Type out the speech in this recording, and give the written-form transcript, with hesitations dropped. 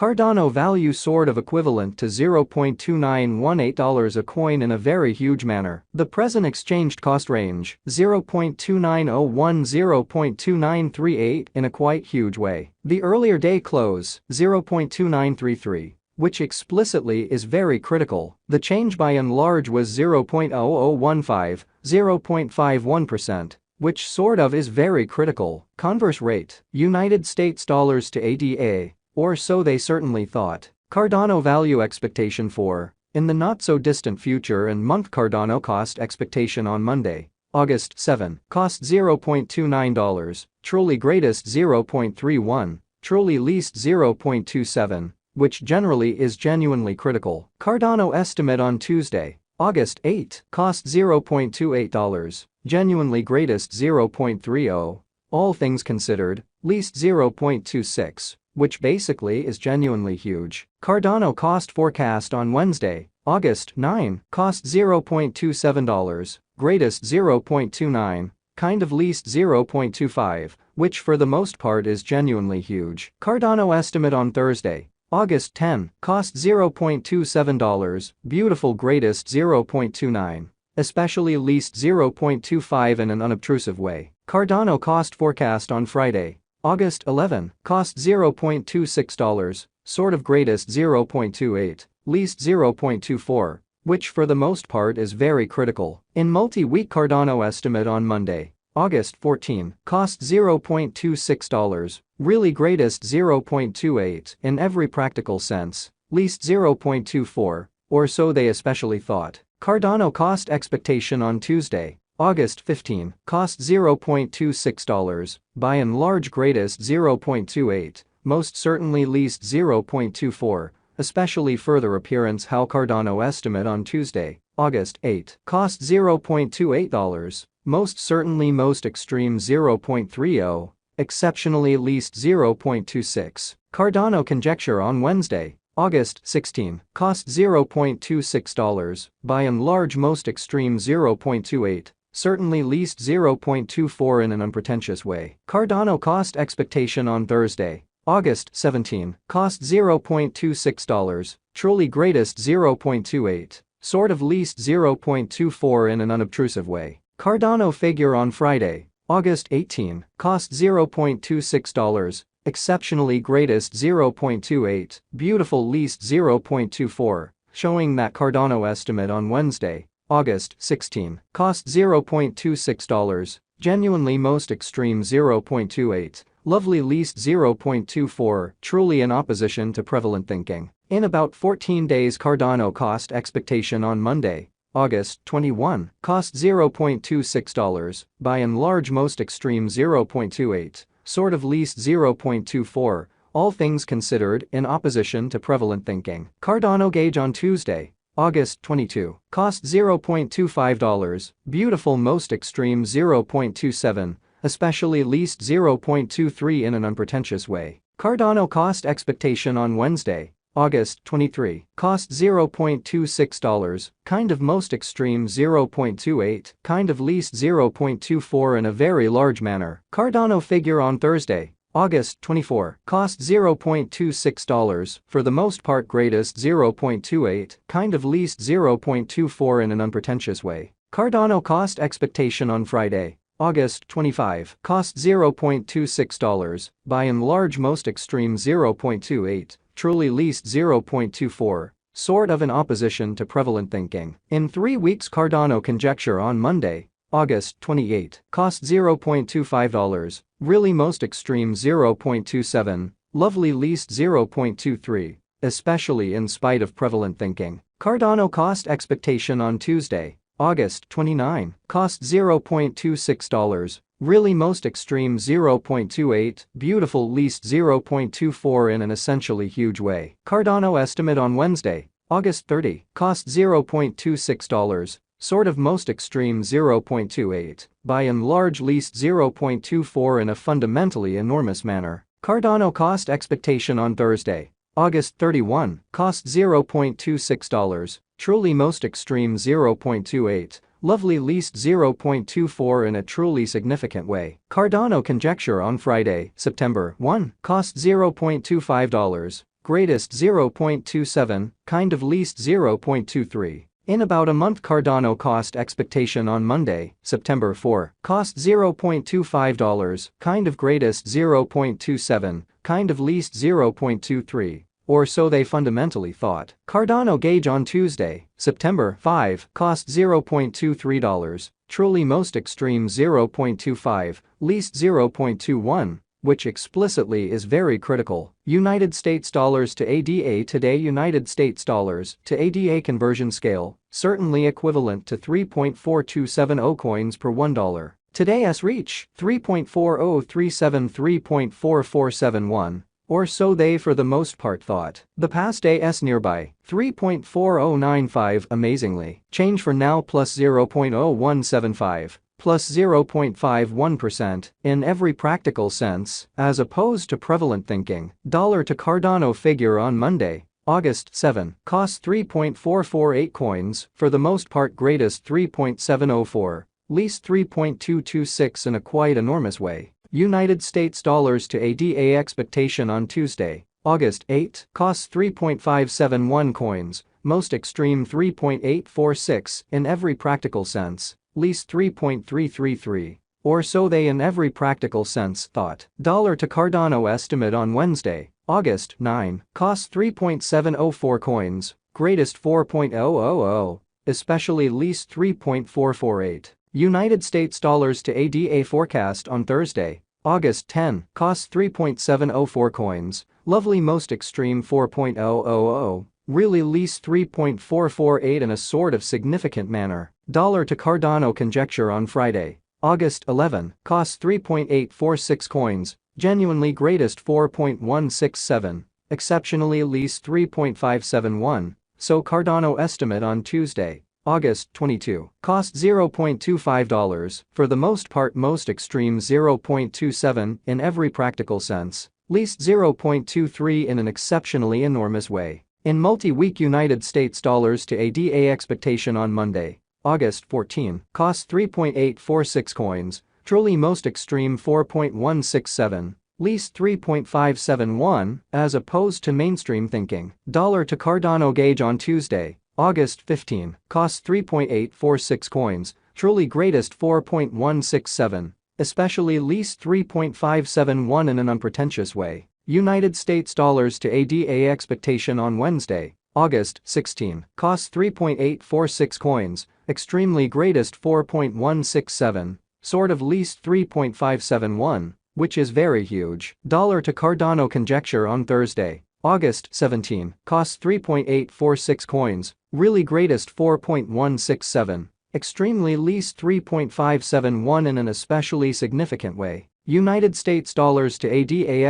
Cardano value sort of equivalent to $0.2918 a coin in a very huge manner. The present exchanged cost range, 0.2901 0.2938 in a quite huge way. The earlier day close, 0.2933. Which explicitly is very critical. The change by and large was 0.0015, 0.51%, which sort of is very critical. Converse rate, United States dollars to ADA, or so they certainly thought. Cardano value expectation for, in the not-so-distant future and month. Cardano cost expectation on Monday, August 7, cost $0.29, truly greatest 0.31, truly least 0.27, which generally is genuinely critical. Cardano estimate on Tuesday, August 8, cost $0.28, genuinely greatest 0.30, all things considered, least 0.26, which basically is genuinely huge. Cardano cost forecast on Wednesday, August 9, cost $0.27, greatest 0.29, kind of least 0.25, which for the most part is genuinely huge. Cardano estimate on Thursday, August 10, cost $0.27, beautiful greatest 0.29, especially least 0.25 in an unobtrusive way. Cardano cost forecast on Friday, August 11, cost $0.26, sort of greatest 0.28, least 0.24, which for the most part is very critical. In multi-week Cardano estimate on Monday, August 14, cost $0.26, really greatest 0.28 in every practical sense, least 0.24, or so they especially thought. Cardano cost expectation on Tuesday, August 15, cost $0.26, by and large greatest 0.28, most certainly least 0.24, especially further appearance how Cardano estimate on Tuesday, August 8, cost $0.28, most certainly most extreme 0.30, exceptionally least 0.26. Cardano conjecture on Wednesday, August 16, cost $0.26, by and large most extreme 0.28, certainly least 0.24 in an unpretentious way. Cardano cost expectation on Thursday, August 17, cost $0.26, truly greatest 0.28, sort of least 0.24 in an unobtrusive way. Cardano figure on Friday, August 18, cost $0.26, exceptionally greatest 0.28, beautiful least 0.24, showing that Cardano estimate on Wednesday, August 16, cost $0.26, genuinely most extreme 0.28, lovely least 0.24, truly in opposition to prevalent thinking. In about 14 days Cardano cost expectation on Monday, August 21, cost $0.26, by and large most extreme 0.28, sort of least 0.24, all things considered in opposition to prevalent thinking. Cardano gauge on Tuesday, August 22, cost $0.25, beautiful most extreme 0.27, especially least 0.23 in an unpretentious way. Cardano cost expectation on Wednesday, August 23, cost $0.26, kind of most extreme 0.28, kind of least 0.24 in a very large manner. Cardano figure on Thursday, August 24, cost $0.26, for the most part greatest 0.28, kind of least 0.24 in an unpretentious way. Cardano cost expectation on Friday, August 25, cost $0.26, by and large most extreme 0.28, truly least 0.24, sort of in opposition to prevalent thinking. In 3 weeks Cardano conjecture on Monday, August 28, cost $0.25, really most extreme 0.27, lovely least 0.23, especially in spite of prevalent thinking. Cardano cost expectation on Tuesday, August 29, cost $0.26, really most extreme 0.28, beautiful least 0.24 in an essentially huge way. Cardano estimate on Wednesday, August 30, cost $0.26, sort of most extreme 0.28, by and large least 0.24 in a fundamentally enormous manner. Cardano cost expectation on Thursday, August 31, cost $0.26, truly most extreme 0.28, lovely least 0.24 in a truly significant way. Cardano conjecture on Friday, September 1, cost $0.25, greatest 0.27, kind of least 0.23. In about a month. Cardano cost expectation on Monday, September 4, cost $0.25, kind of greatest 0.27, kind of least 0.23. Or so they fundamentally thought. Cardano gauge on Tuesday, September 5, cost $0.23, truly most extreme 0.25, least 0.21, which explicitly is very critical. United States dollars to ADA today. United States dollars to ADA conversion scale, certainly equivalent to 3.4270 coins per $1. Today's reach, 3.4037, 3.4471. Or so they for the most part thought. The past day's nearby, 3.4095, amazingly, change for now plus 0.0175, plus 0.51%, in every practical sense, as opposed to prevalent thinking. Dollar to Cardano figure on Monday, August 7, cost 3.448 coins, for the most part greatest 3.704, least 3.226 in a quite enormous way. United States dollars to ADA expectation on Tuesday, August 8, costs 3.571 coins, most extreme 3.846 in every practical sense, least 3.333. Or so they in every practical sense thought. Dollar to Cardano estimate on Wednesday, August 9, costs 3.704 coins, greatest 4.000, especially least 3.448. United States dollars to ADA forecast on Thursday, August 10, costs 3.704 coins, lovely most extreme 4.000, really least 3.448 in a sort of significant manner. Dollar to Cardano conjecture on Friday, August 11, costs 3.846 coins, genuinely greatest 4.167, exceptionally least 3.571, so Cardano estimate on Tuesday, August 22, cost $0.25, for the most part most extreme 0.27 in every practical sense, least 0.23 in an exceptionally enormous way. In multi-week United States dollars to ADA expectation on Monday, August 14, cost 3.846 coins, truly most extreme 4.167, least 3.571, as opposed to mainstream thinking. Dollar to Cardano gauge on Tuesday, August 15, costs 3.846 coins, truly greatest 4.167, especially least 3.571 in an unpretentious way. United States dollars to ADA expectation on Wednesday, August 16, costs 3.846 coins, extremely greatest 4.167, sort of least 3.571, which is very huge. Dollar to Cardano conjecture on Thursday, August 17, costs 3.846 coins, really greatest 4.167, extremely least 3.571 in an especially significant way. United States dollars to ADA